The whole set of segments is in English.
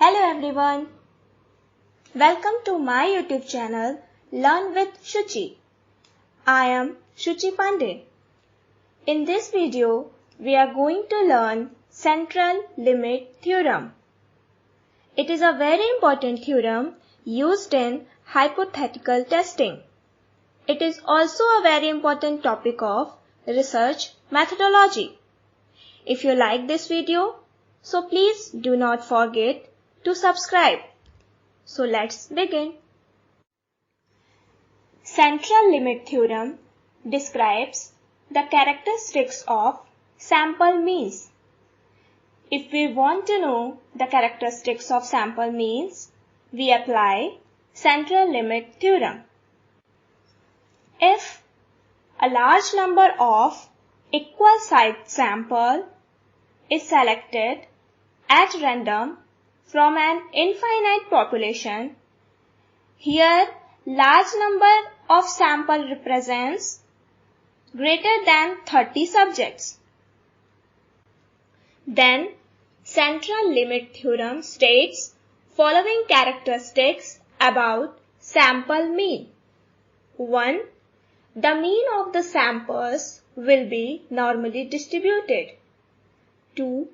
Hello everyone. Welcome to my YouTube channel Learn with Shuchi. I am Shuchi Pandey. In this video, we are going to learn central limit theorem. It is a very important theorem used in hypothetical testing. It is also a very important topic of research methodology. If you like this video, so please do not forget to subscribe. So let's begin. Central limit theorem describes the characteristics of sample means. If we want to know the characteristics of sample means, we apply central limit theorem. If a large number of equal sized sample is selected at random from an infinite population, here large number of sample represents greater than 30 subjects. Then central limit theorem states following characteristics about sample mean. 1. The mean of the samples will be normally distributed. 2.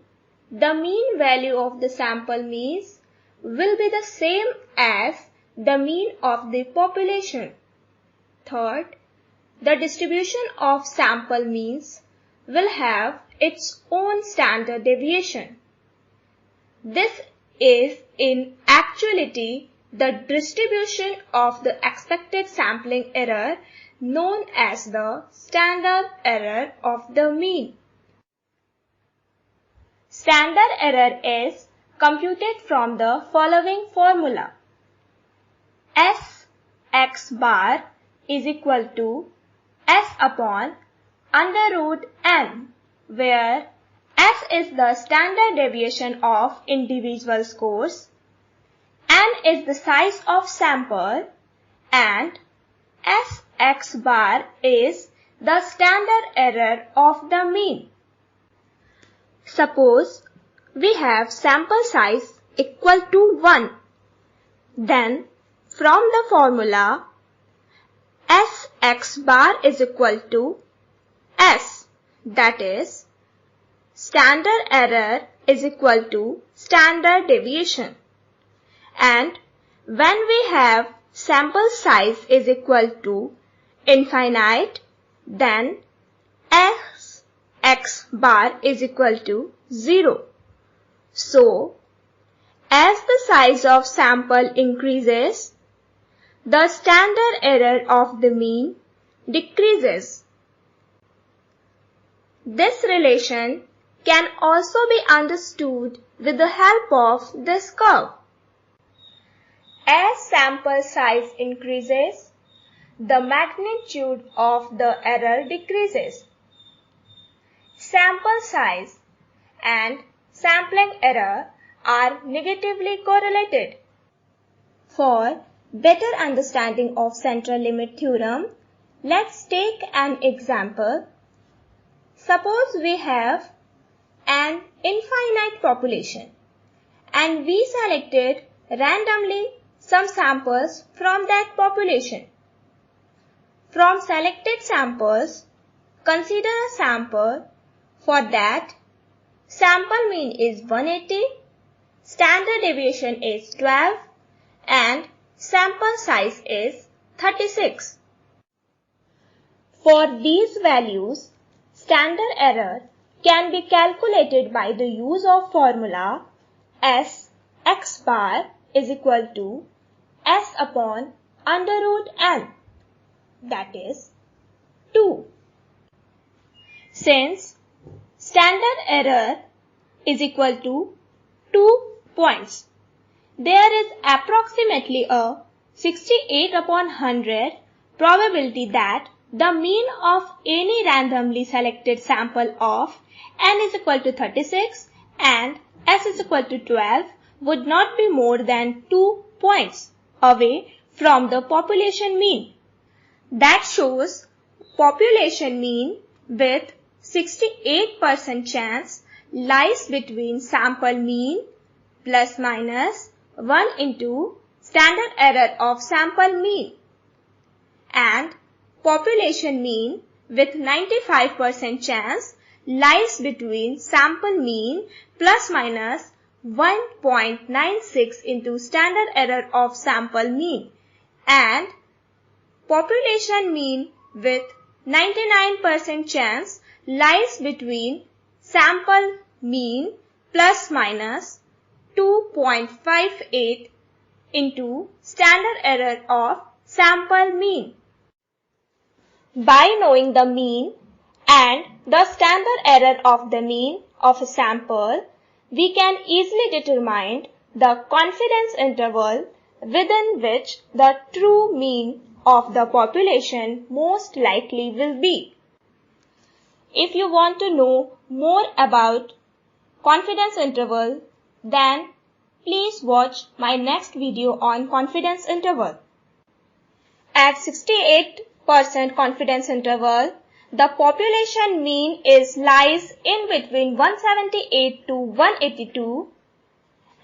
The mean value of the sample means will be the same as the mean of the population. 3. The distribution of sample means will have its own standard deviation. This is in actuality the distribution of the expected sampling error known as the standard error of the mean. Standard error is computed from the following formula. Sx bar is equal to S upon under root n, where S is the standard deviation of individual scores, n is the size of sample, and Sx bar is the standard error of the mean. Suppose we have sample size equal to 1. Then from the formula Sx bar is equal to S, that is standard error is equal to standard deviation. And when we have sample size is equal to infinite, then Sx bar is equal to 0. So, as the size of sample increases, the standard error of the mean decreases. This relation can also be understood with the help of this curve. As sample size increases, the magnitude of the error decreases. Sample size and sampling error are negatively correlated. For better understanding of central limit theorem, let's take an example. Suppose we have an infinite population and we selected randomly some samples from that population. From selected samples, consider a sample. For that, sample mean is 180, standard deviation is 12, and sample size is 36. For these values, standard error can be calculated by the use of formula Sx bar is equal to S upon under root n, that is 2. Since standard error is equal to 2 points, there is approximately a 68 upon 100 probability that the mean of any randomly selected sample of n is equal to 36 and S is equal to 12 would not be more than 2 points away from the population mean. That shows population mean with 68% chance lies between sample mean plus minus 1 into standard error of sample mean, and population mean with 95% chance lies between sample mean plus minus 1.96 into standard error of sample mean, and population mean with 99% chance lies between sample mean plus minus 2.58 into standard error of sample mean. By knowing the mean and the standard error of the mean of a sample, we can easily determine the confidence interval within which the true mean of the population most likely will be. If you want to know more about confidence interval, then please watch my next video on confidence interval. At 68% confidence interval, the population mean lies in between 178 to 182.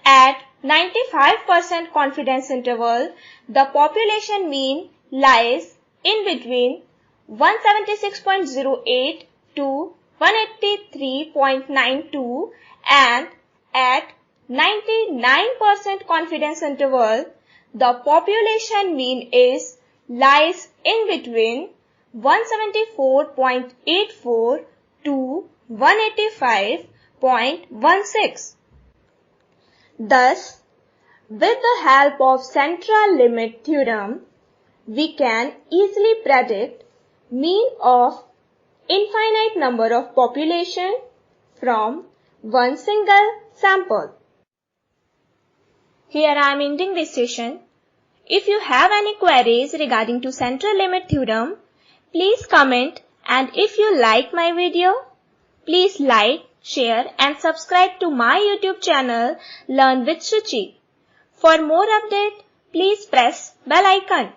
At 95% confidence interval, the population mean lies in between 176.08 to 183.92, and at 99% confidence interval, the population mean lies in between 174.84 to 185.16. Thus, with the help of central limit theorem, we can easily predict mean of infinite number of population from one single sample. Here I am ending this session. If you have any queries regarding to central limit theorem, please comment, and if you like my video, please like, share and subscribe to my YouTube channel Learn with Shuchi. For more update, please press bell icon.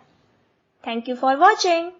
Thank you for watching.